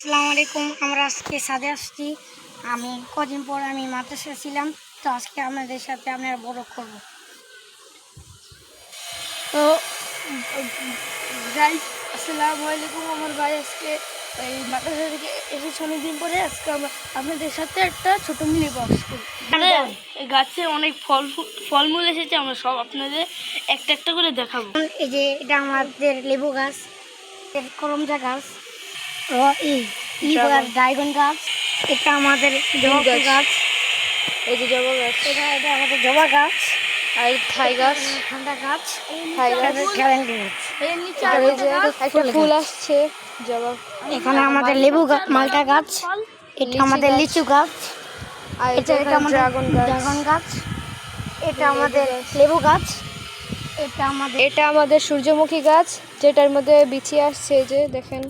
আসসালামু আলাইকুম। আমরা আজকে ছাদে আসছি। আমি কদিন পর মাদ্রাসায় ছিলাম, তো আজকে আপনাদের সাথে আপনারা বড় করব। তো গাইস আসসালামু আলাইকুম। আমার ভাই আজকে এই মাদ্রাসা থেকে এসেছে অনেকদিন পরে। আজকে আমরা আপনাদের সাথে একটা ছোট মিনি বক্স করি। এই গাছে অনেক ফলমূল এসেছে, আমরা সব আপনাদের একটা একটা করে দেখাবো। এই যে এটা আমাদের লেবু গাছ, করমজা গাছ, ড্রাগন গাছ, এটা আমাদের জবা গাছ, এই যে জবা গাছ, এটা আমাদের জবা গাছ, আর থাই গাছ, ঠান্ডা গাছ, গ্যারান্টি গাছ। একটা ফুল আসছে জবা। এখানে আমাদের লেবু গাছ, মালটা গাছ, এটা আমাদের লিচু গাছ, আর এটা আমাদের ড্রাগন গাছ, এটা আমাদের লেবু গাছ, এটা আমাদের সূর্যমুখী গাছ, যেটার মধ্যে বিচি আসছে, যে দেখেন।